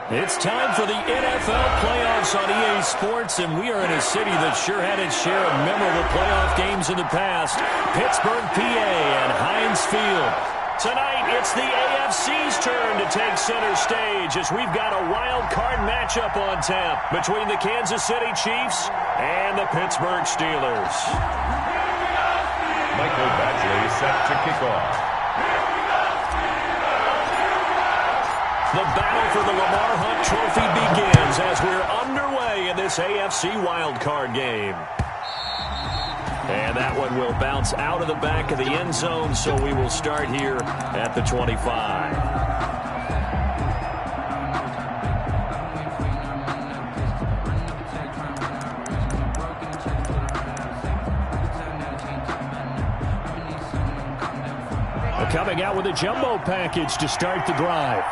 It's time for the NFL playoffs on EA Sports, and we are in a city that sure had its share of memorable playoff games in the past. Pittsburgh, PA at Heinz Field. Tonight, it's the AFC's turn to take center stage as we've got a wild card matchup on tap between the Kansas City Chiefs and the Pittsburgh Steelers. Michael Badgley set to kick off. The battle for the Lamar Hunt Trophy begins as we're underway in this AFC wildcard game. And that one will bounce out of the back of the end zone, so we will start here at the 25. Coming out with a jumbo package to start the drive.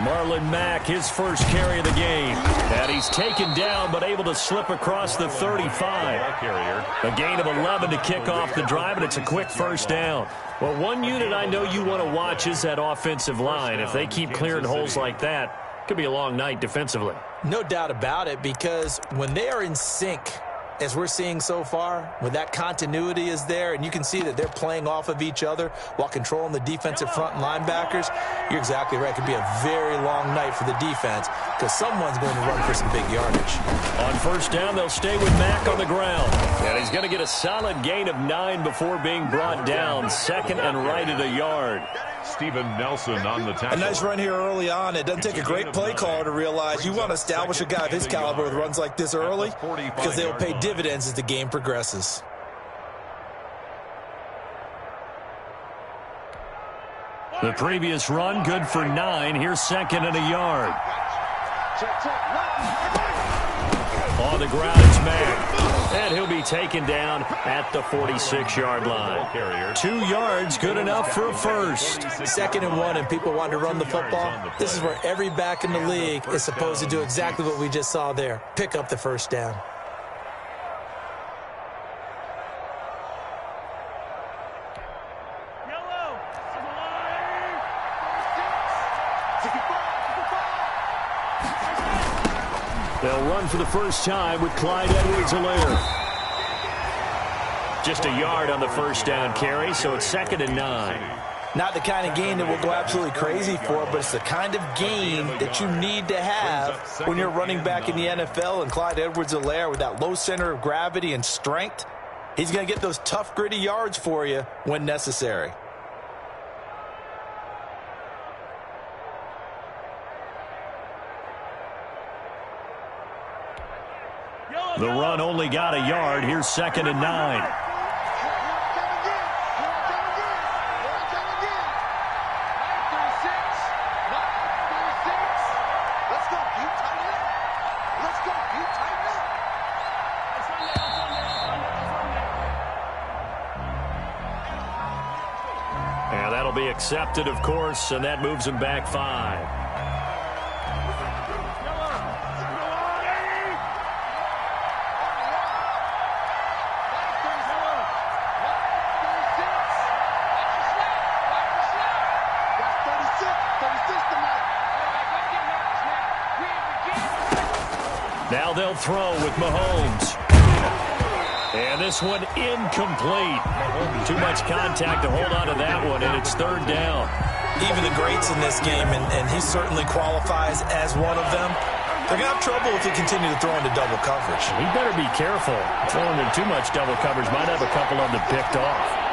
Marlon Mack, his first carry of the game. And he's taken down, but able to slip across the 35. A gain of 11 to kick off the drive, and it's a quick first down. Well, one unit I know you want to watch is that offensive line. If they keep clearing holes like that, it could be a long night defensively. No doubt about it, because when they are in sync, as we're seeing so far, when that continuity is there, and you can see that they're playing off of each other while controlling the defensive front and linebackers, you're exactly right. It could be a very long night for the defense because someone's going to run for some big yardage. On first down, they'll stay with Mack on the ground. And he's going to get a solid gain of 9 before being brought down. Second and right at a yard. Steven Nelson on the tackle. A nice run here early on. It doesn't take a great play caller to realize you want to establish a guy of his caliber with runs like this early because they will pay dividends as the game progresses. The previous run, good for 9. Here's second and a yard. On the ground, it's Mack. And he'll be taken down at the 46-yard line. 2 yards, good enough for a first. Second and 1, and people want to run the football. This is where every back in the league is supposed to do exactly what we just saw there. Pick up the first down. They'll run for the first time with Clyde Edwards-Helaire. Just a yard on the first down carry, so it's second and 9. Not the kind of gain that we'll go absolutely crazy for, but it's the kind of gain that you need to have when you're running back in the NFL. And Clyde Edwards-Helaire, with that low center of gravity and strength, he's going to get those tough, gritty yards for you when necessary. The run only got a yard. Here's second and 9. And that'll be accepted, of course, and that moves him back 5. Now they'll throw with Mahomes. And this one incomplete. Too much contact to hold on to that one, and it's third down. Even the greats in this game, and he certainly qualifies as one of them, they're going to have trouble if he continue to throw into double coverage. He better be careful. Throwing in too much double coverage might have a couple of them picked off.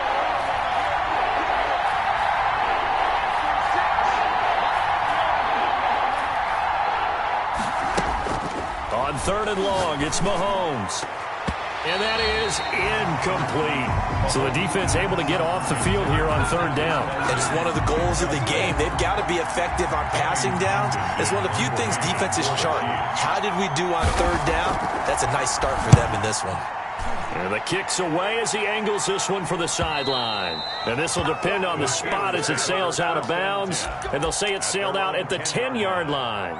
On third and long, it's Mahomes. And that is incomplete. So the defense able to get off the field here on third down. It's one of the goals of the game. They've got to be effective on passing downs. It's one of the few things defenses chart. How did we do on third down? That's a nice start for them in this one. And the kick's away as he angles this one for the sideline. And this will depend on the spot as it sails out of bounds. And they'll say it sailed out at the 10-yard line.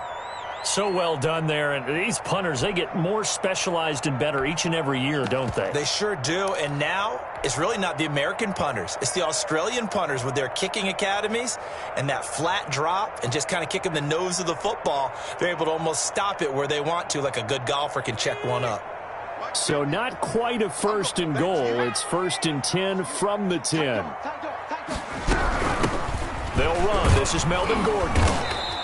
So well done there. And these punters, they get more specialized and better each and every year, don't they? They sure do. And now it's really not the American punters. It's the Australian punters with their kicking academies and that flat drop and just kind of kicking the nose of the football. They're able to almost stop it where they want to, like a good golfer can check one up. So not quite a first and goal. It's 1st and 10 from the 10. They'll run. This is Melvin Gordon.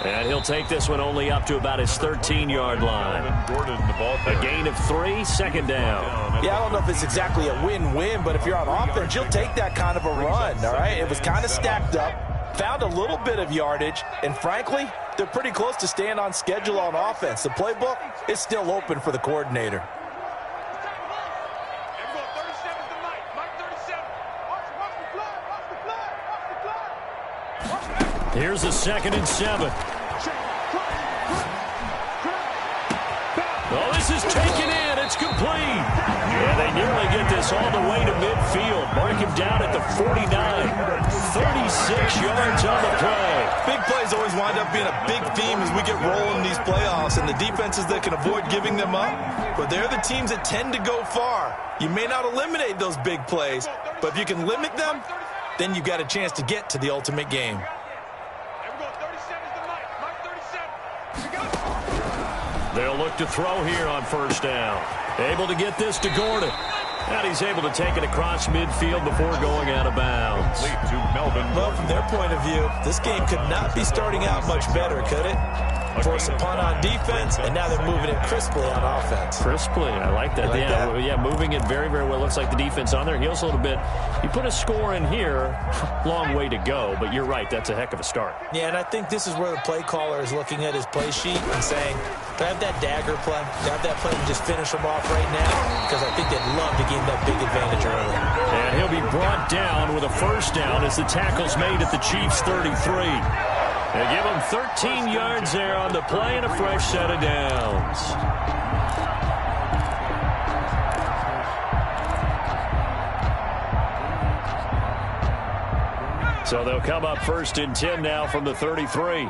And he'll take this one only up to about his 13-yard line. A gain of 3, 2nd down. Yeah, I don't know if it's exactly a win-win, but if you're on offense, you'll take that kind of a run, all right? It was kind of stacked up, found a little bit of yardage, and frankly, they're pretty close to staying on schedule on offense. The playbook is still open for the coordinator. Here's a 2nd and 7. Oh, this is taken in. It's complete. And they nearly get this all the way to midfield. Mark him down at the 49. 36 yards on the play. Big plays always wind up being a big theme as we get rolling in these playoffs, and the defenses that can avoid giving them up, but they're the teams that tend to go far. You may not eliminate those big plays, but if you can limit them, then you've got a chance to get to the ultimate game. They'll look to throw here on 1st down. Able to get this to Gordon. And he's able to take it across midfield before going out of bounds. Well, from their point of view, this game could not be starting out much better, could it? Force a punt on defense, and now they're moving it crisply on offense. Crisply, I like that. Yeah, moving it very, very well. Looks like the defense on their heels a little bit. You put a score in here, long way to go, but you're right, that's a heck of a start. Yeah, and I think this is where the play caller is looking at his play sheet and saying, can I have that dagger play? Can I have that play and just finish them off right now? Because I think they'd love to gain that big advantage early. And he'll be brought down with a 1st down as the tackle's made at the Chiefs' 33. They give him 13 yards there on the play and a fresh set of downs. So they'll come up 1st and 10 now from the 33.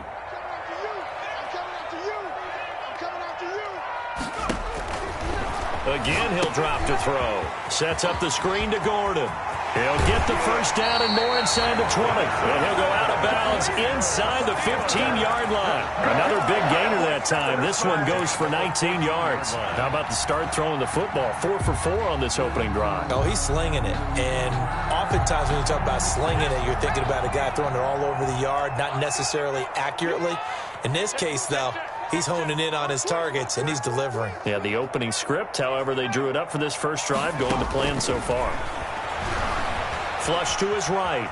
Again, he'll drop to throw. Sets up the screen to Gordon. He'll get the 1st down and more inside the 20. And he'll go out of bounds inside the 15-yard line. Another big gainer that time. This one goes for 19 yards. How about the start throwing the football? 4 for 4 on this opening drive. Oh, he's slinging it. And oftentimes when you talk about slinging it, you're thinking about a guy throwing it all over the yard, not necessarily accurately. In this case, though, he's honing in on his targets, and he's delivering. Yeah, the opening script, however, they drew it up for this first drive, going to plan so far. Flush to his right.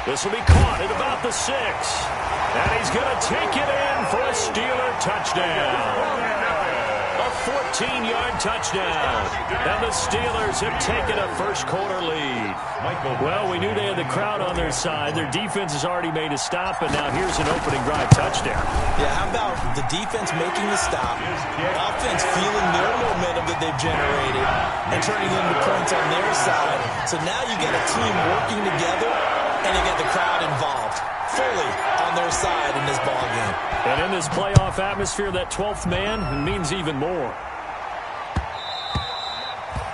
This will be caught at about the 6. And he's going to take it in for a Steeler touchdown. A 14-yard touchdown. And the Steelers have taken a first-quarter lead. Well, we knew they had the crowd on their side. Their defense has already made a stop, and now here's an opening drive touchdown. Yeah, how about the defense making the stop, offense feeling their momentum that they've generated, and turning into points on their side. So now you got a team working together, and you got the crowd involved fully on their side in this ballgame. And in this playoff atmosphere, that 12th man means even more.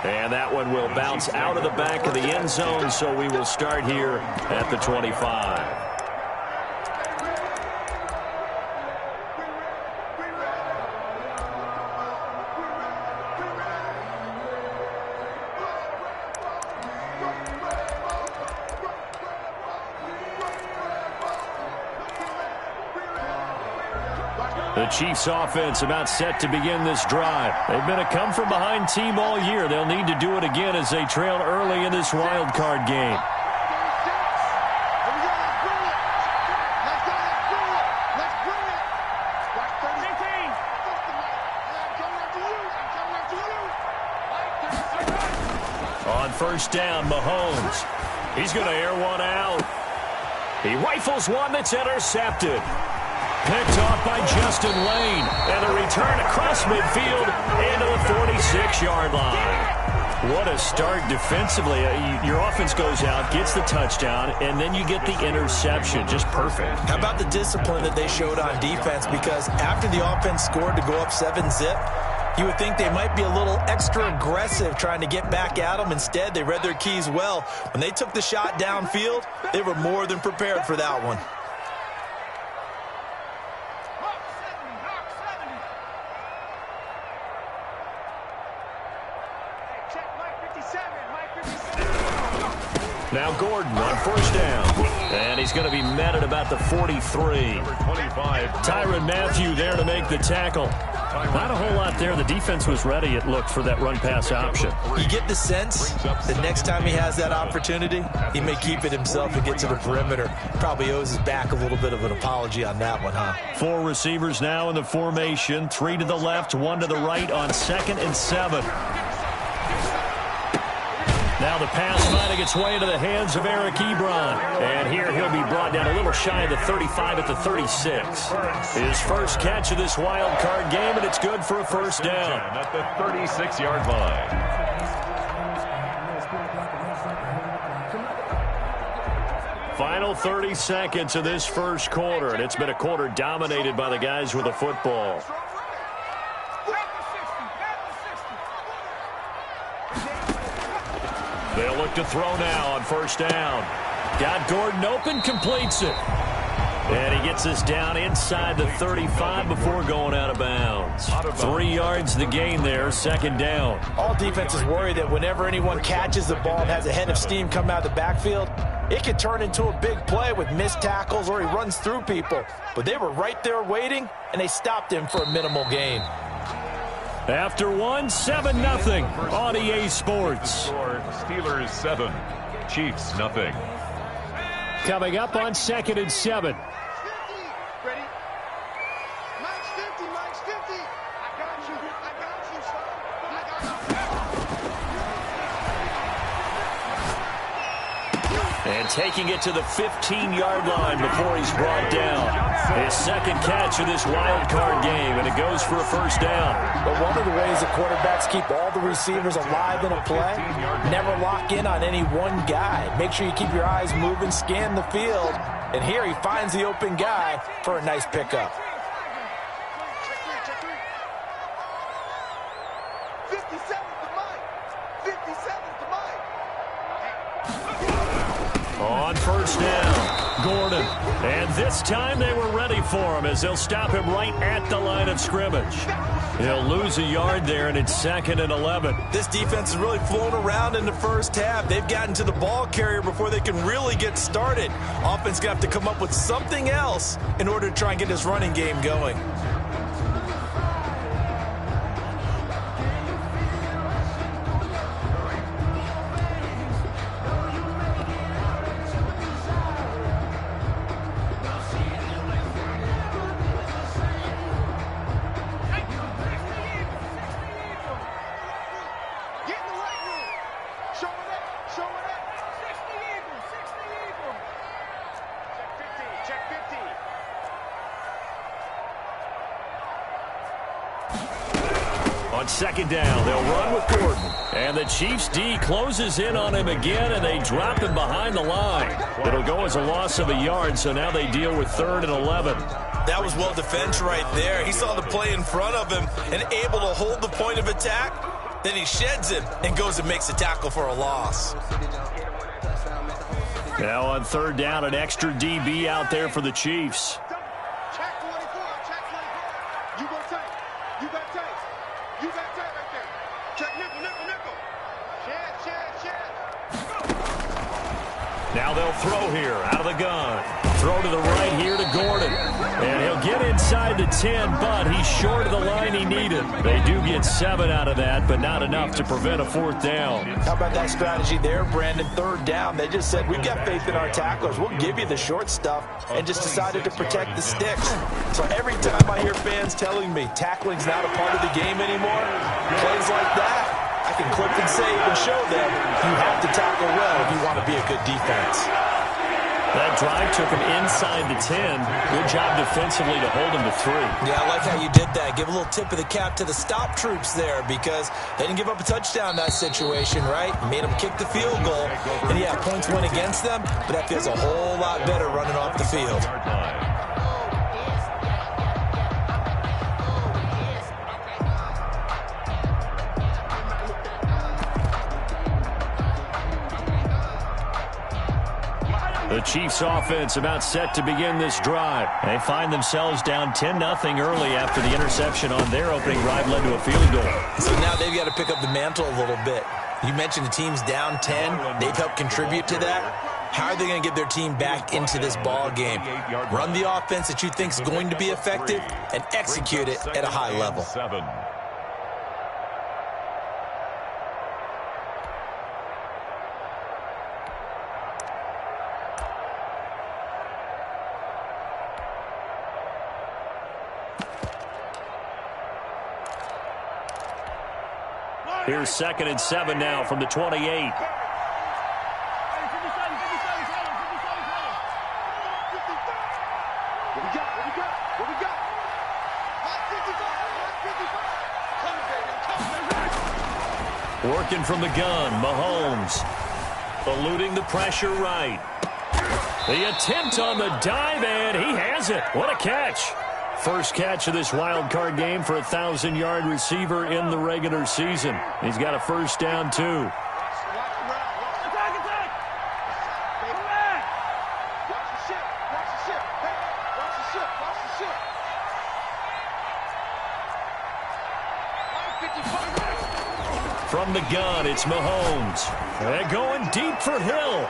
And that one will bounce out of the back of the end zone, so we will start here at the 25. The Chiefs offense about set to begin this drive. They've been a come-from-behind team all year. They'll need to do it again as they trail early in this wild card game. On 1st down, Mahomes. He's going to air one out. He rifles one that's intercepted. Picked off by Justin Lane. And a return across midfield into the 46-yard line. What a start defensively. Your offense goes out, gets the touchdown, and then you get the interception. Just perfect. How about the discipline that they showed on defense? Because after the offense scored to go up 7-zip, you would think they might be a little extra aggressive trying to get back at them. Instead, they read their keys well. When they took the shot downfield, they were more than prepared for that one. Now Gordon on first down. And he's going to be met at about the 43. Number 25. Tyrann Mathieu there to make the tackle. Not a whole lot there. The defense was ready, it looked, for that run-pass option. You get the sense that next time he has that opportunity, he may keep it himself and get to the perimeter. Probably owes his back a little bit of an apology on that one, huh? 4 receivers now in the formation. 3 to the left, 1 to the right on 2nd and 7. Now the pass finding its way into the hands of Eric Ebron. And here he'll be brought down a little shy of the 35 at the 36. His first catch of this wild card game, and it's good for a first down. At the 36-yard line. Final 30 seconds of this first quarter, and it's been a quarter dominated by the guys with the football. They'll look to throw now on first down. Got Gordon open, completes it. And he gets us down inside the 35 before going out of bounds. 3 yards the gain there, 2nd down. All defenses worry that whenever anyone catches the ball and has a head of steam come out of the backfield, it could turn into a big play with missed tackles or he runs through people. But they were right there waiting, and they stopped him for a minimal gain. After 1, 7-0 on EA Sports. Steelers 7, Chiefs nothing. Coming up on 2nd and 7. Ready? Mike's 50, Mike's 50. I got you, son. And taking it to the 15-yard line before he's brought down. His 2nd catch of this wild card game, and it goes for a first down. But one of the ways that quarterbacks keep all the receivers alive in a play, never lock in on any one guy. Make sure you keep your eyes moving, scan the field, and here he finds the open guy for a nice pickup. On first down, Gordon. And this time they were ready for him as they'll stop him right at the line of scrimmage. He'll lose a yard there, and it's 2nd and 11. This defense has really flown around in the first half. They've gotten to the ball carrier before they can really get started. Offense going to have to come up with something else in order to try and get this running game going. On 2nd down, they'll run with Gordon. And the Chiefs D closes in on him again, and they drop him behind the line. It'll go as a loss of a yard, so now they deal with 3rd and 11. That was well defense right there. He saw the play in front of him and able to hold the point of attack. Then he sheds him and goes and makes a tackle for a loss. Now on 3rd down, an extra DB out there for the Chiefs. Check 24, check 24. You go tight. You got tight. You got tight right there. Check nickel, nickel, nickel. Shed. Now they'll throw here out of the gun. Throw to the right here to Gordon. And he'll get inside the 10, but he's short of the line he needed. They do get 7 out of that, but not enough to prevent a 4th down. How about that strategy there, Brandon? 3rd down. They just said, we've got faith in our tacklers. We'll give you the short stuff, and just decided to protect the sticks. So every time I hear fans telling me tackling's not a part of the game anymore, plays like that, I can clip and save and show them you have to tackle well if you want to be a good defense. That drive took him inside the 10. Good job defensively to hold him to 3. Yeah, I like how you did that. Give a little tip of the cap to the stop troops there because they didn't give up a touchdown in that situation, right? Made them kick the field goal. And, yeah, points went against them, but that feels a whole lot better running off the field. The Chiefs offense about set to begin this drive. They find themselves down 10-0 early after the interception on their opening drive led to a field goal. So now they've got to pick up the mantle a little bit. You mentioned the team's down 10. They've helped contribute to that. How are they going to get their team back into this ball game? Run the offense that you think is going to be effective and execute it at a high level. Here's 2nd and 7 now from the 28. What we got? Working from the gun, Mahomes. Eluding the pressure right. The attempt on the dive, and he has it. What a catch. First catch of this wild card game for a 1,000-yard receiver in the regular season. He's got a first down, too. From the gun, it's Mahomes. They're going deep for Hill.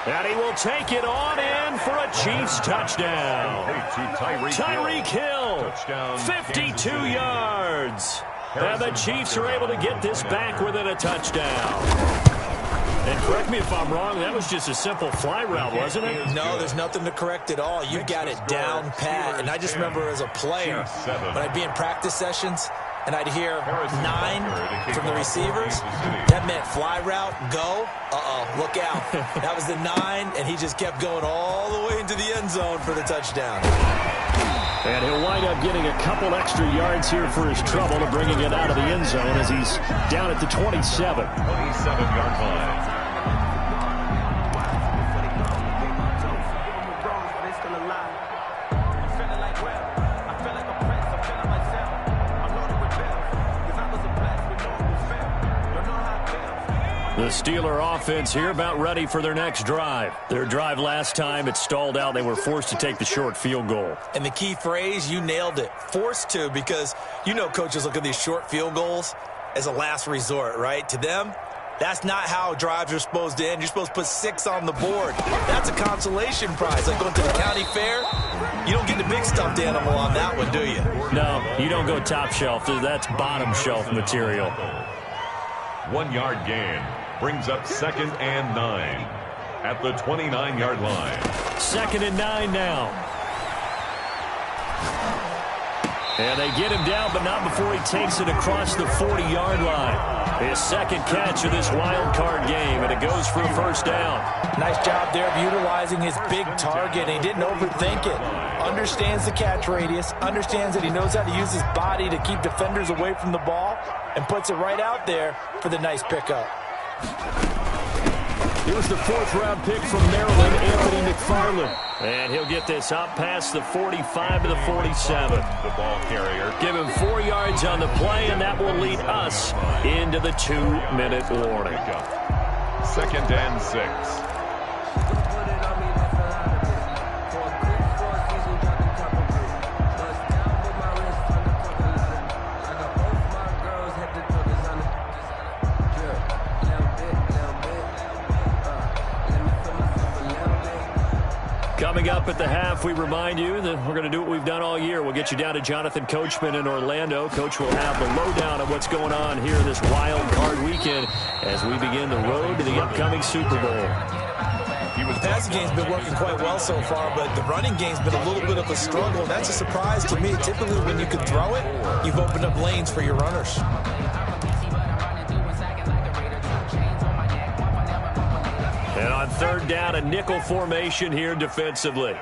And he will take it on in for a Chiefs touchdown. Tyreek Hill, 52 yards. And the Chiefs are able to get this back within a touchdown. And correct me if I'm wrong, that was just a simple fly route, wasn't it? No, there's nothing to correct at all. You've got it down pat. And I just remember as a player, when I'd be in practice sessions, and I'd hear 9 from the receivers. That meant fly route, go. Look out. That was the 9, and he just kept going all the way into the end zone for the touchdown. And he'll wind up getting a couple extra yards here for his trouble to bringing it out of the end zone as he's down at the 27. 27-yard line. The Steeler offense here about ready for their next drive. Their drive last time, it stalled out. They were forced to take the short field goal. And the key phrase, you nailed it, forced to, because you know coaches look at these short field goals as a last resort, right? To them, that's not how drives are supposed to end. You're supposed to put 6 on the board. That's a consolation prize. Like going to the county fair, you don't get the big stuffed animal on that one, do you? No, you don't go top shelf. That's bottom shelf material. 1-yard gain. Brings up 2nd and 9 at the 29-yard line. 2nd and 9 now. And they get him down, but not before he takes it across the 40-yard line. His second catch of this wild card game, and it goes for a first down. Nice job there of utilizing his big target. He didn't overthink it. Understands the catch radius, understands that he knows how to use his body to keep defenders away from the ball, and puts it right out there for the nice pickup. Here's the 4th-round pick from Maryland, Anthony McFarland. And he'll get this up past the 45 to the 47. The ball carrier. Give him 4 yards on the play, and that will lead us into the 2-minute warning. 2nd and 6. Coming up at the half, we remind you that we're going to do what we've done all year. We'll get you down to Jonathan Coachman in Orlando. Coach will have the lowdown of what's going on here this wild card weekend as we begin the road to the upcoming Super Bowl. The passing game's been working quite well so far, but the running game's been a little bit of a struggle, and that's a surprise to me. Typically, when you can throw it, you've opened up lanes for your runners. And On third down, a nickel formation here defensively.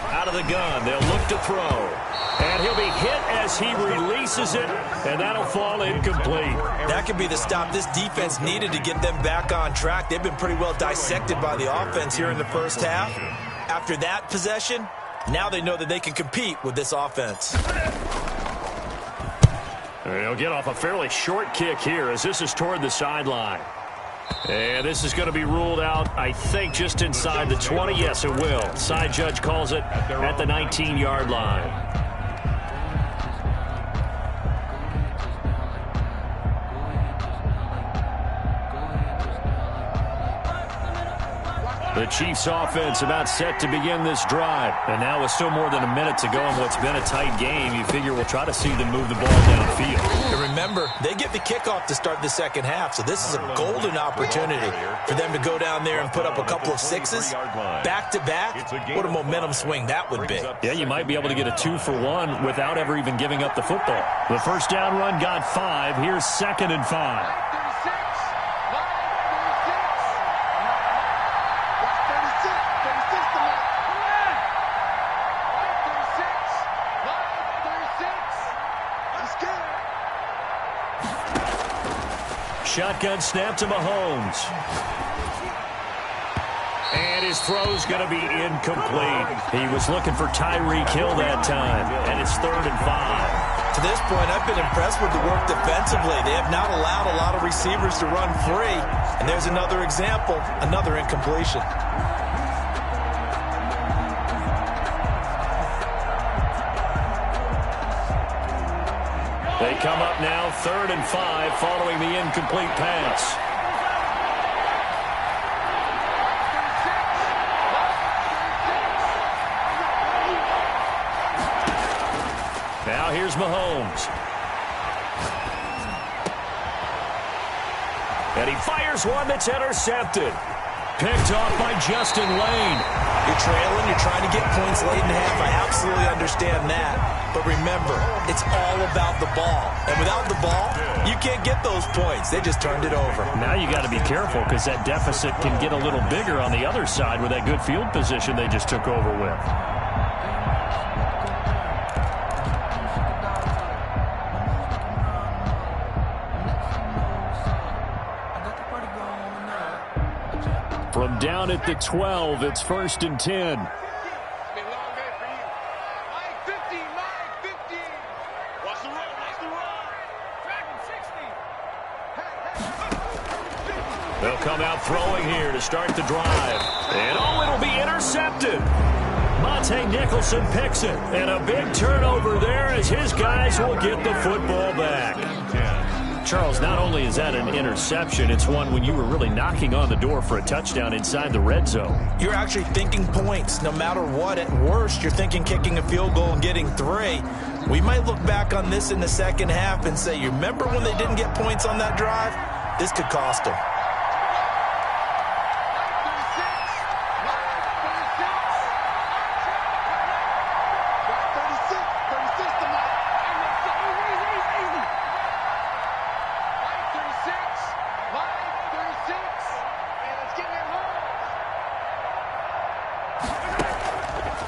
Out of the gun, they'll look to throw. And he'll be hit as he releases it, and that'll fall incomplete. That could be the stop this defense needed to get them back on track. They've been pretty well dissected by the offense here in the first half. After that possession, now they know that they can compete with this offense. They'll get off a fairly short kick here as this is toward the sideline. And this is going to be ruled out, I think, just inside the 20. Yes, it will. Side judge calls it at the 19-yard line. The Chiefs offense about set to begin this drive. And now with still more than a minute to go in what's been a tight game, you figure we'll try to see them move the ball downfield. And remember, they get the kickoff to start the second half, so this is a golden opportunity for them to go down there and put up a couple of sixes back-to-back. What a momentum swing that would be. Yeah, you might be able to get a 2-for-1 without ever even giving up the football. The first down run got 5. Here's 2nd and 5. Shotgun snap to Mahomes. And his throw's going to be incomplete. He was looking for Tyreek Hill that time, and it's 3rd and 5. To this point, I've been impressed with the work defensively. They have not allowed a lot of receivers to run free. And there's another example, another incompletion. They come up now 3rd and 5 following the incomplete pass. Now here's Mahomes. And he fires one that's intercepted. Picked off by Justin Lane. You're trailing, you're trying to get points late in half. I absolutely understand that. But remember, it's all about the ball. And without the ball, you can't get those points. They just turned it over. Now you got to be careful because that deficit can get a little bigger on the other side with that good field position they just took over with. From down at the 12, it's 1st and 10. They'll come out throwing here to start the drive. And it'll be intercepted. Monte Nicholson picks it. And a big turnover there as his guys will get the football back. Charles, not only is that an interception, it's one when you were really knocking on the door for a touchdown inside the red zone. You're actually thinking points no matter what. At worst, you're thinking kicking a field goal and getting 3. We might look back on this in the second half and say, you remember when they didn't get points on that drive? This could cost them.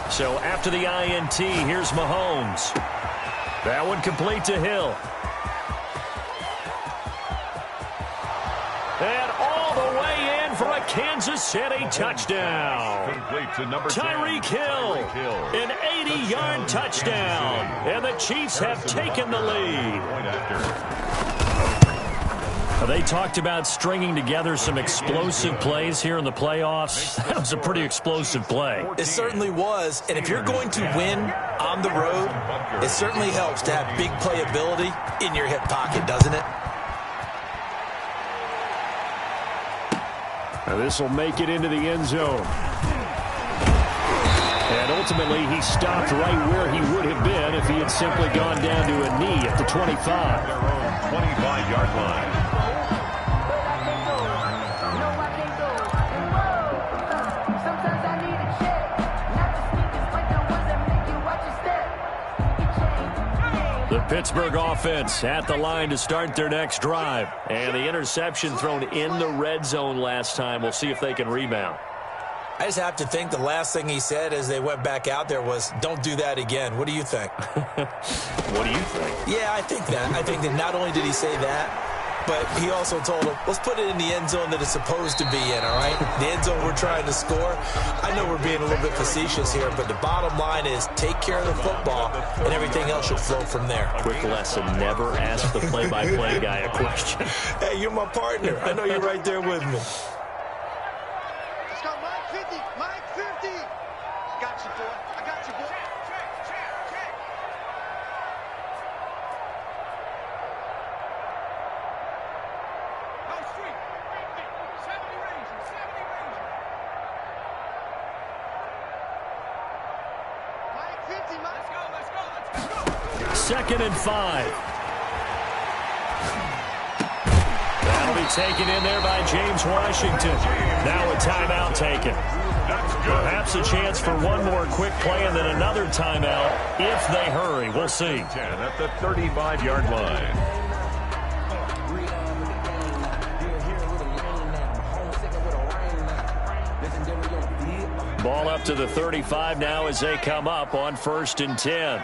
So after the INT, here's Mahomes. That one complete to Hill. And all the way in for a Kansas City touchdown. Tyreek Hill, an 80-yard touchdown. And the Chiefs have taken the lead. They talked about stringing together some explosive plays here in the playoffs. That was a pretty explosive play. It certainly was. And if you're going to win on the road, it certainly helps to have big playability in your hip pocket, doesn't it? Now this will make it into the end zone. And ultimately, he stopped right where he would have been if he had simply gone down to a knee at the 25. 25-yard line. Pittsburgh offense at the line to start their next drive. And the interception thrown in the red zone last time. We'll see if they can rebound. I just have to think the last thing he said as they went back out there was, don't do that again. What do you think? What do you think? Yeah, I think that. I think that not only did he say that, but he also told him, let's put it in the end zone that it's supposed to be in, all right? The end zone we're trying to score. I know we're being a little bit facetious here, but the bottom line is take care of the football, and everything else should flow from there. Quick lesson, never ask the play-by-play guy a question. Hey, you're my partner. I know you're right there with me. Let's go, Mike 50. Mike 50. Got you, boy. I got you, boy. Check. No street. 70 ranges. Mike 50, Mike. Let's go. 2nd and 5. That'll be taken in there by James Washington. Now a timeout taken. Perhaps a chance for one more quick play and then another timeout if they hurry. We'll see. 10 at the 35-yard line. Ball up to the 35 now as they come up on 1st and 10.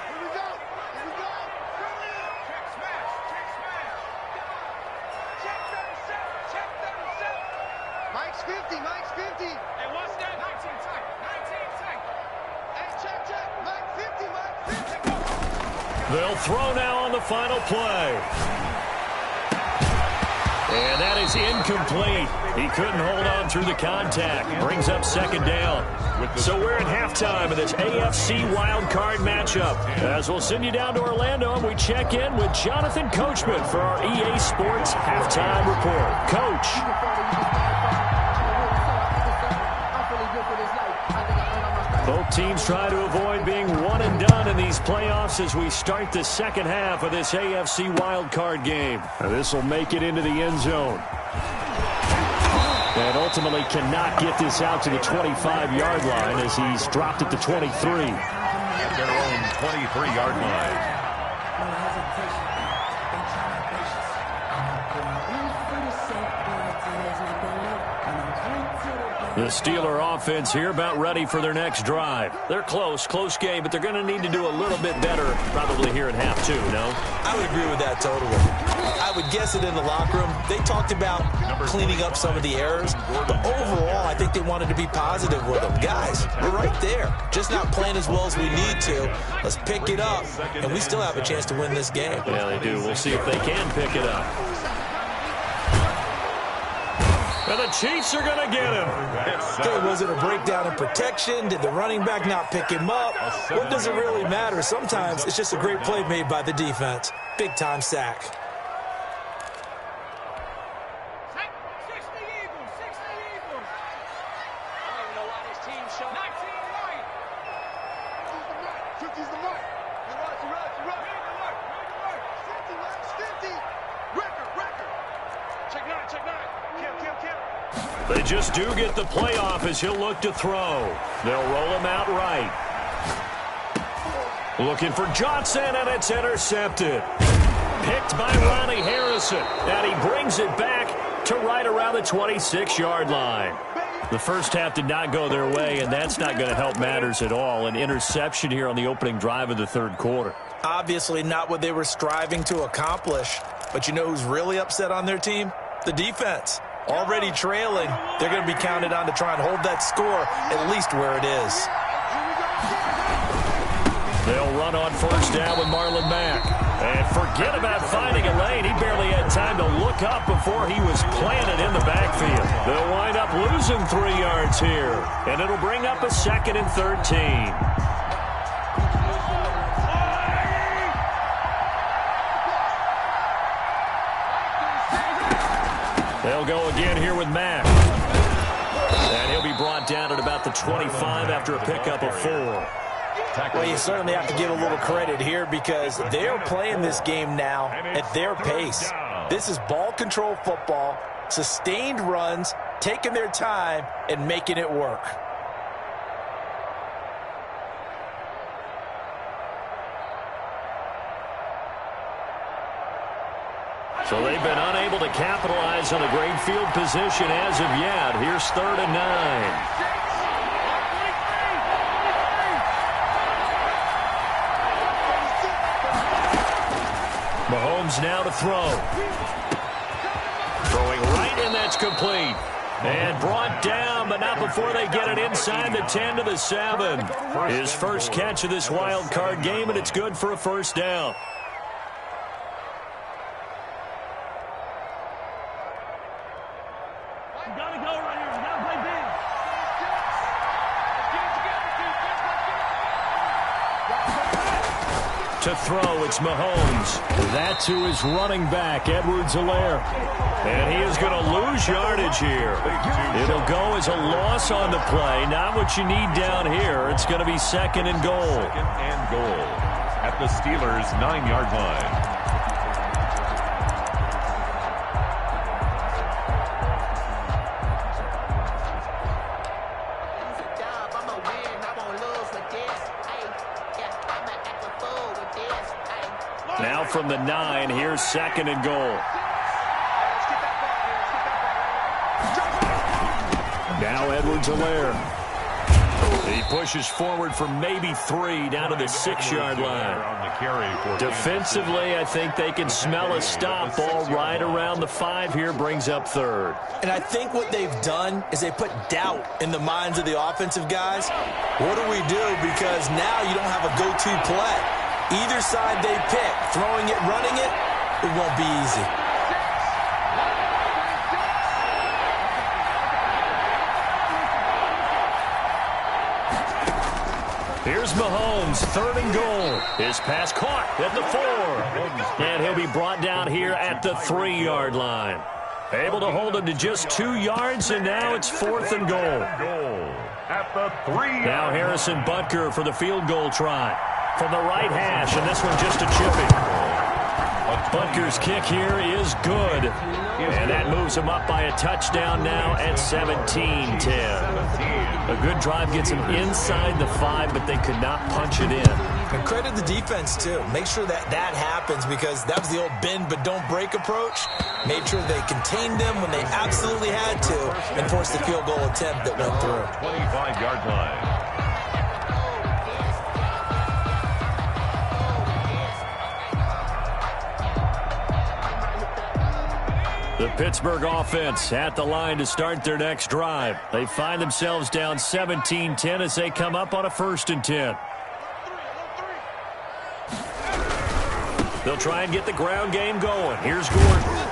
Mike's 50. Mike's 50. Hey, what's that? 19 tight. 19 tight. Hey, check. Mike 50. Mike 50. They'll throw now on the final play. And that is incomplete. He couldn't hold on through the contact. Brings up 2nd down. So we're at halftime of this AFC wildcard matchup. As we'll send you down to Orlando, and we check in with Jonathan Coachman for our EA Sports Halftime Report. Coach. Both teams try to avoid being one and done in these playoffs as we start the second half of this AFC wildcard game. This will make it into the end zone. And ultimately cannot get this out to the 25-yard line as he's dropped at the 23. At their own 23-yard line. The Steeler offense here about ready for their next drive. They're close game, but they're going to need to do a little bit better probably here in half 2, no? I would agree with that totally. I would guess it in the locker room. They talked about cleaning up some of the errors, but overall, I think they wanted to be positive with them. Guys, we're right there. Just not playing as well as we need to. Let's pick it up, and we still have a chance to win this game. Yeah, they do. We'll see if they can pick it up. And the Chiefs are going to get him. Okay, was it a breakdown in protection? Did the running back not pick him up? What does it really matter? Sometimes it's just a great play made by the defense. Big-time sack. 60 Eagles. 60 Eagles. I don't even know why this team showed. 19 right. 50's the mark. You're right. Read the work. 50, 50. Record. Check 9. Kill. They just do get the playoff as he'll look to throw. They'll roll him out right. Looking for Johnson, and it's intercepted. Picked by Ronnie Harrison. And he brings it back to right around the 26-yard line. The first half did not go their way, and that's not going to help matters at all. An interception here on the opening drive of the third quarter. Obviously not what they were striving to accomplish. But you know who's really upset on their team? The defense. Already trailing, they're going to be counted on to try and hold that score at least where it is. They'll run on 1st down with Marlon Mack. And forget about finding a lane. He barely had time to look up before he was planted in the backfield. They'll wind up losing 3 yards here. And it'll bring up a 2nd and 13. They'll go again here with Mack. And he'll be brought down at about the 25 after a pickup of 4. Well, you certainly have to give a little credit here because they're playing this game now at their pace. This is ball control football, sustained runs, taking their time, and making it work. So they've been unable to capitalize on a great field position as of yet. Here's 3rd and 9. Mahomes now to throw. Throwing right, and that's complete. And brought down, but not before they get it inside the 10 to the 7. His first catch of this wild card game, and it's good for a first down. To throw, it's Mahomes. That's who is running back, Edwards-Helaire. And he is going to lose yardage here. It'll go as a loss on the play. Not what you need down here. It's going to be 2nd and goal. 2nd and goal at the Steelers' 9-yard line. Now from the 9, here's 2nd and goal. Now Edwards-Helaire. He pushes forward for maybe 3 down to the 6-yard line. Defensively, I think they can smell a stop. Ball right around the 5 here, brings up 3rd. And I think what they've done is they put doubt in the minds of the offensive guys. What do we do? Because now you don't have a go-to play. Either side they pick, throwing it, running it, it won't be easy. Here's Mahomes, 3rd and goal. His pass caught at the 4. And he'll be brought down here at the 3-yard line. Able to hold him to just 2 yards, and now it's 4th and goal. At the 3. Now Harrison Butker for the field goal try. From the right hash, and this one just a chippy. Butker's kick here is good. And that moves him up by a touchdown now at 17-10. A good drive gets him inside the 5, but they could not punch it in. And credit the defense, too. Make sure that happens, because that was the old bend but don't break approach. Made sure they contained them when they absolutely had to and forced the field goal attempt that went through. 25-yard line. The Pittsburgh offense at the line to start their next drive. They find themselves down 17-10 as they come up on a 1st and 10. They'll try and get the ground game going. Here's Gordon.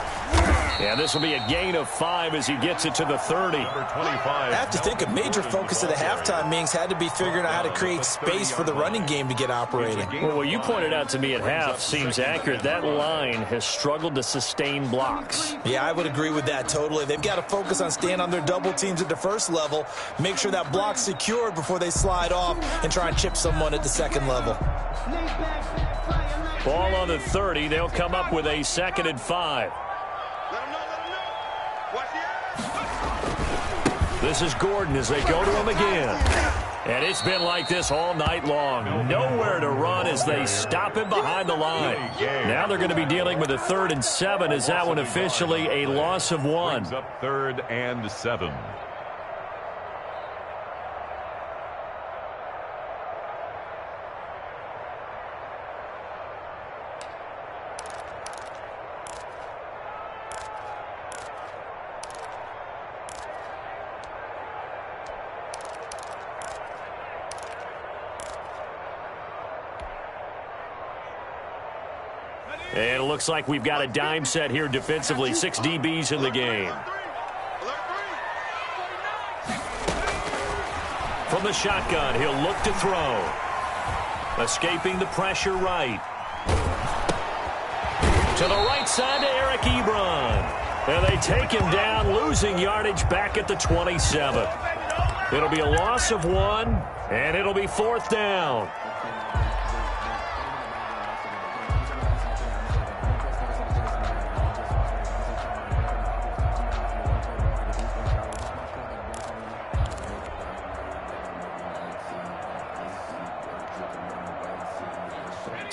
And this will be a gain of 5 as he gets it to the 30. I have to think a major focus of the halftime meetings had to be figuring out how to create space for the running game to get operating. Well, what you pointed out to me at half seems accurate. That line has struggled to sustain blocks. Yeah, I would agree with that totally. They've got to focus on staying on their double teams at the first level, make sure that block's secured before they slide off and try and chip someone at the second level. Ball on the 30. They'll come up with a 2nd and 5. This is Gordon as they go to him again. And it's been like this all night long. Nowhere to run as they stop him behind the line. Now they're going to be dealing with a 3rd and 7 as that one officially a loss of 1. Brings up 3rd and 7. And it looks like we've got a dime set here defensively. 6 DBs in the game. From the shotgun, he'll look to throw. Escaping the pressure right. To the right side to Eric Ebron. And they take him down, losing yardage back at the 27. It'll be a loss of 1, and it'll be 4th down.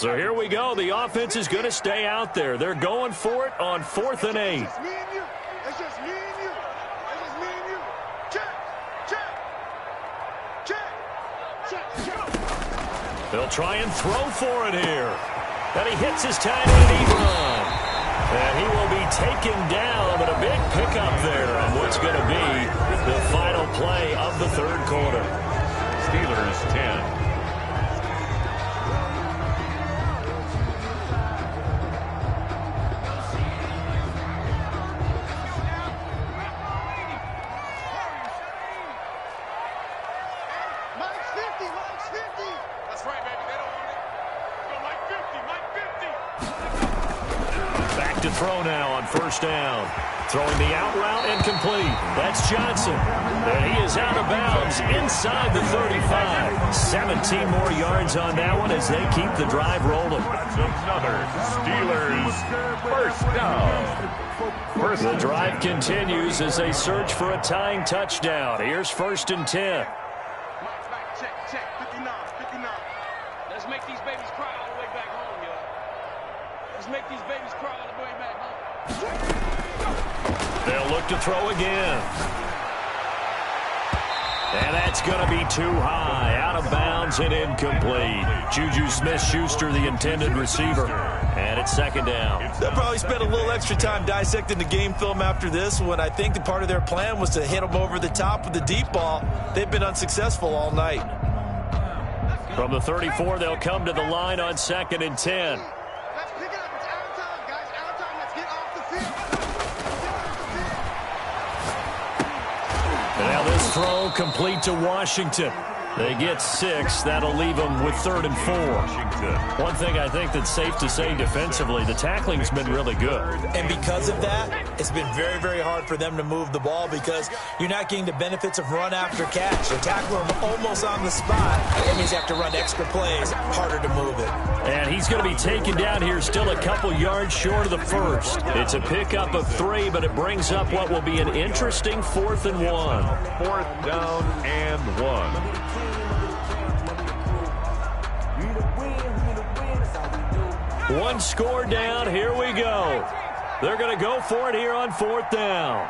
So here we go. The offense is going to stay out there. They're going for it on 4th and 8. It's just me and you. It's just me and you. It's just me and you. Check. Check. Check. Check. Check. They'll try and throw for it here. And he hits his tight end run. And he will be taken down, but a big pickup there on what's going to be the final play of the third quarter. Steelers 10. To throw now on 1st down. Throwing the out route and complete. That's Johnson. And he is out of bounds inside the 35. 17 more yards on that one as they keep the drive rolling. Another Steelers 1st down. The drive continues as they search for a tying touchdown. Here's 1st and 10. Check. 59. Let's make these babies cry all the way back home, yo. Let's make these babies cry all the way back home. They'll look to throw again. And that's going to be too high. Out of bounds and incomplete. Juju Smith-Schuster, the intended receiver. And it's 2nd down. They'll probably spend a little extra time dissecting the game film after this one. I think the part of their plan was to hit them over the top with the deep ball. They've been unsuccessful all night. From the 34, they'll come to the line on 2nd and 10. Let's pick it up. It's out of time, guys. Out of time. Let's get off the field. And now this throw complete to Washington. They get 6. That'll leave them with 3rd and 4. One thing I think that's safe to say defensively, the tackling's been really good. And because of that, it's been very, very hard for them to move the ball because you're not getting the benefits of run after catch. They tackle him almost on the spot. That means you have to run extra plays, harder to move it. And he's going to be taken down here still a couple yards short of the 1st. It's a pickup of 3, but it brings up what will be an interesting 4th and 1. 4th down and 1. One score down. Here we go. They're going to go for it here on 4th down.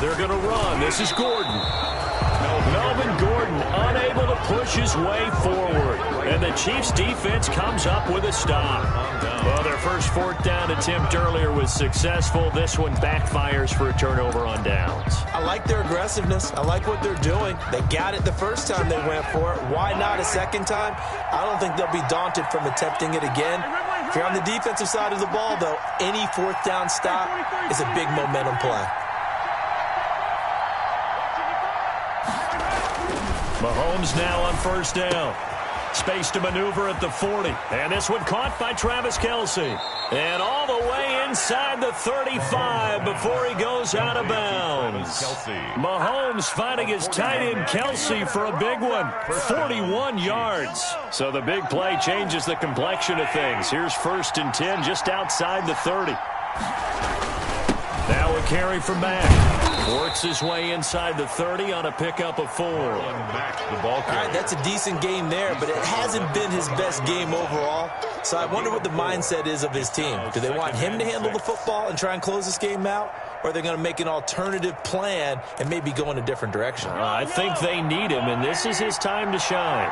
They're going to run. This is Gordon. Melvin Gordon unable to push his way forward. And the Chiefs defense comes up with a stop. Well, their first 4th down attempt earlier was successful. This one backfires for a turnover on downs. I like their aggressiveness. I like what they're doing. They got it the first time they went for it. Why not a second time? I don't think they'll be daunted from attempting it again. If you're on the defensive side of the ball, though, any 4th down stop is a big momentum play. Mahomes now on 1st down. Space to maneuver at the 40. And this one caught by Travis Kelce. And all the way inside the 35 before he goes out of bounds. Mahomes finding his tight end Kelce for a big one. 41 yards. So the big play changes the complexion of things. Here's 1st and 10 just outside the 30. Now a carry from Mack. Works his way inside the 30 on a pickup of 4. All right, that's a decent game there, but it hasn't been his best game overall. So I wonder what the mindset is of his team. Do they want him to handle the football and try and close this game out? Or are they going to make an alternative plan and maybe go in a different direction? I think they need him, and this is his time to shine.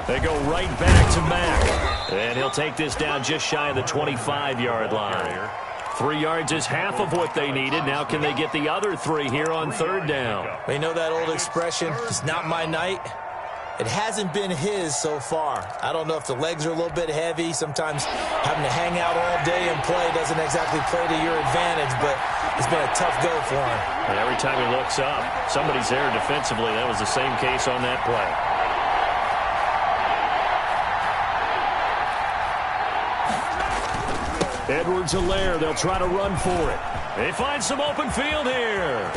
They go right back to Mack. And he'll take this down just shy of the 25-yard line. 3 yards is half of what they needed. Now can they get the other 3 here on 3rd down? You know that old expression, it's not my night? It hasn't been his so far. I don't know if the legs are a little bit heavy. Sometimes having to hang out all day and play doesn't exactly play to your advantage, but it's been a tough go for him. And every time he looks up, somebody's there defensively. That was the same case on that play. Edwards-Helaire, they'll try to run for it. They find some open field here.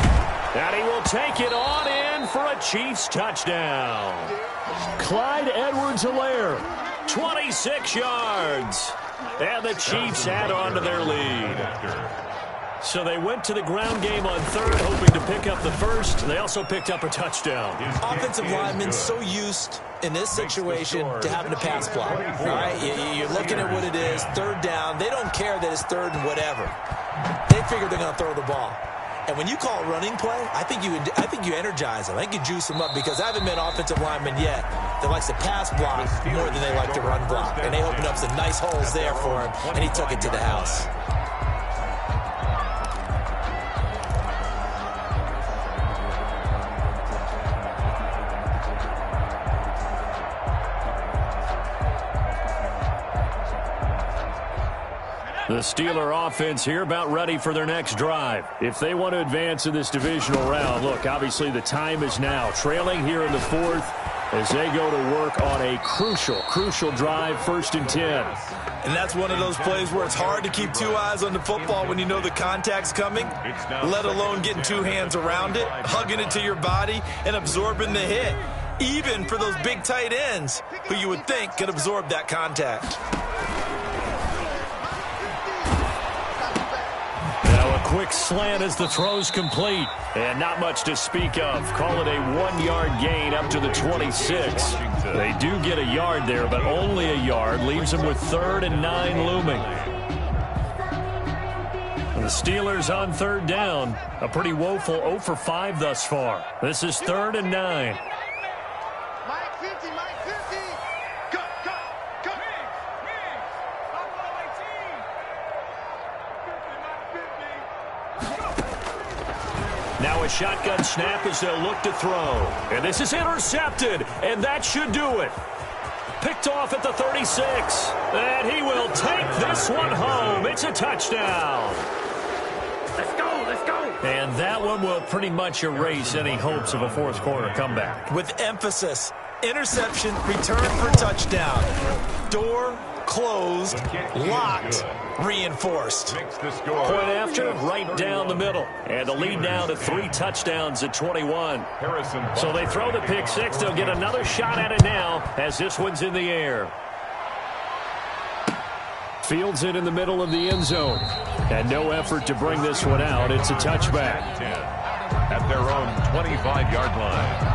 And he will take it on in for a Chiefs touchdown. Clyde Edwards-Helaire, 26 yards. And the Chiefs add on to their lead. So they went to the ground game on third, hoping to pick up the first. They also picked up a touchdown. Offensive linemen so used in this situation to having to pass block. All right, you're looking at what it is, third down. They don't care that it's third and whatever. They figure they're going to throw the ball. And when you call running play, I think you energize them. I think you juice them up because I haven't met offensive linemen yet that likes to pass block more than they like to run block. And they opened up some nice holes there for him, and he took it to the house. The Steeler offense here about ready for their next drive. If they want to advance in this divisional round, look, obviously the time is now. Trailing here in the fourth as they go to work on a crucial drive, 1st and 10. And that's one of those plays where it's hard to keep two eyes on the football when you know the contact's coming, let alone getting two hands around it, hugging it to your body, and absorbing the hit, even for those big tight ends who you would think could absorb that contact. Quick slant as the throw's complete. And not much to speak of. Call it a 1-yard gain up to the 26. They do get a yard there, but only a yard. Leaves them with 3rd and 9 looming. And the Steelers on 3rd down. A pretty woeful 0 for 5 thus far. This is 3rd and 9. Now a shotgun snap as they'll look to throw. And this is intercepted, and that should do it. Picked off at the 36. And he will take this one home. It's a touchdown. Let's go, let's go. And that one will pretty much erase any hopes of a fourth quarter comeback. With emphasis, interception, return for touchdown. Door closed, locked, reinforced. Point after, right down the middle. And the lead now to 3 touchdowns at 21. So they throw the pick 6. They'll get another shot at it now as this one's in the air. Fields it in the middle of the end zone. And no effort to bring this one out. It's a touchback. At their own 25-yard line.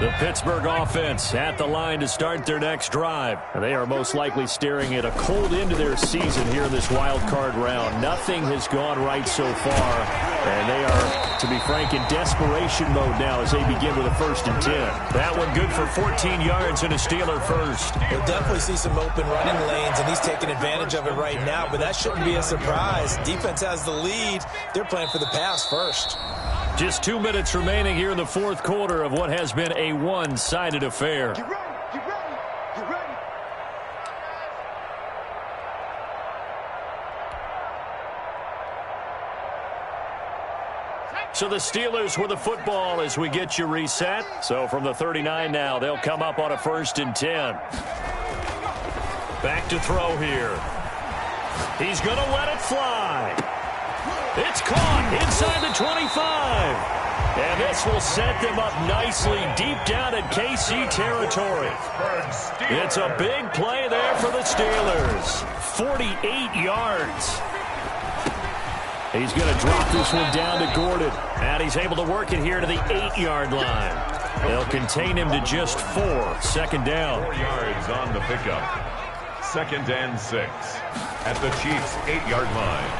The Pittsburgh offense at the line to start their next drive. And they are most likely staring at a cold end to their season here in this wild card round. Nothing has gone right so far. And they are, to be frank, in desperation mode now as they begin with a 1st and 10. That one good for 14 yards and a Steeler first. You'll definitely see some open running lanes, and he's taking advantage of it right now. But that shouldn't be a surprise. Defense has the lead. They're playing for the pass first. Just 2 minutes remaining here in the fourth quarter of what has been a one-sided affair. Get ready, get ready, get ready. So the Steelers with the football as we get you reset. So from the 39 now, they'll come up on a 1st and 10. Back to throw here. He's going to let it fly. It's caught inside the 25. And this will set them up nicely deep down at KC territory. It's a big play there for the Steelers. 48 yards. He's going to drop this one down to Gordon. And he's able to work it here to the 8-yard line. They'll contain him to just 4. 2nd down. 4 yards on the pickup. 2nd and 6 at the Chiefs' 8-yard line.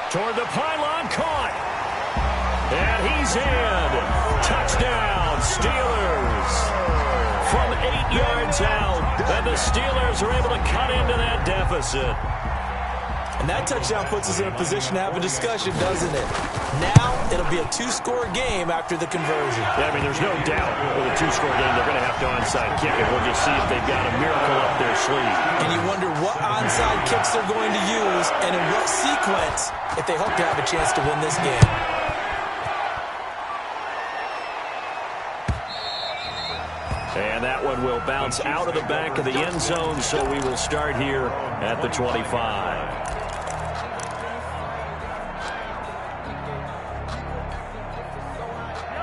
Toward the pylon, caught. And he's in. Touchdown, Steelers. From 8 yards out, and the Steelers are able to cut into that deficit. And that touchdown puts us in a position to have a discussion, doesn't it? Now, it'll be a 2-score game after the conversion. Yeah, I mean, there's no doubt with a 2-score game, they're going to have to onside kick it. We'll just see if they've got a miracle up their sleeve. And you wonder what onside kicks they're going to use and in what sequence if they hope to have a chance to win this game. And that one will bounce out of the back of the end zone, so we will start here at the 25.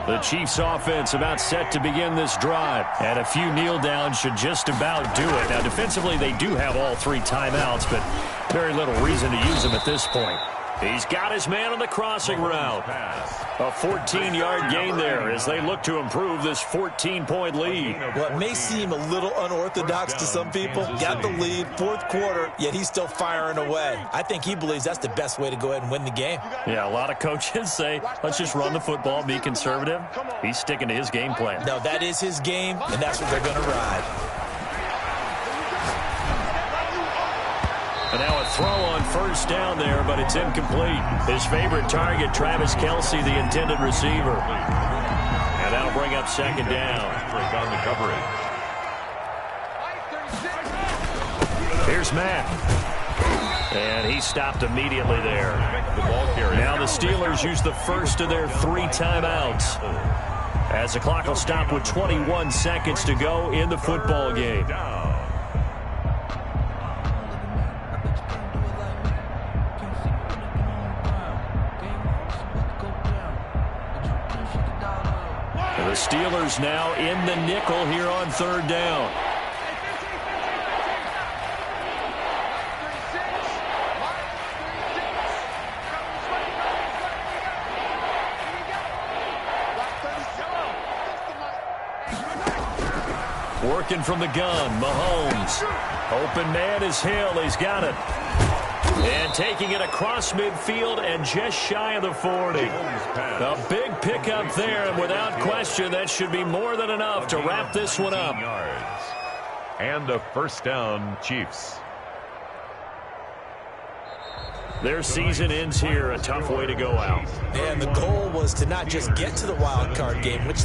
The Chiefs offense about set to begin this drive. And a few kneel downs should just about do it. Now, defensively, they do have all 3 timeouts, but very little reason to use them at this point. He's got his man on the crossing route. A 14-yard gain there as they look to improve this 14-point lead. Well, it may seem a little unorthodox to some people. Got the lead, 4th quarter, yet he's still firing away. I think he believes that's the best way to go ahead and win the game. Yeah, a lot of coaches say, let's just run the football, be conservative. He's sticking to his game plan. No, that is his game, and that's what they're going to ride. And now a throw on first down there, but it's incomplete. His favorite target, Travis Kelce, the intended receiver. And that'll bring up second down. On the coverage. Here's Matt. And he stopped immediately there. The ball carrier. Now the Steelers use the first of their 3 timeouts, as the clock will stop with 21 seconds to go in the football game. The Steelers now in the nickel here on 3rd down. Working from the gun, Mahomes. Open man is Hill. He's got it. And taking it across midfield and just shy of the 40. A big pickup there, and without question, that should be more than enough to wrap this one up. And a first down, Chiefs. Their season ends here, a tough way to go out. And the goal was to not just get to the wild card game, which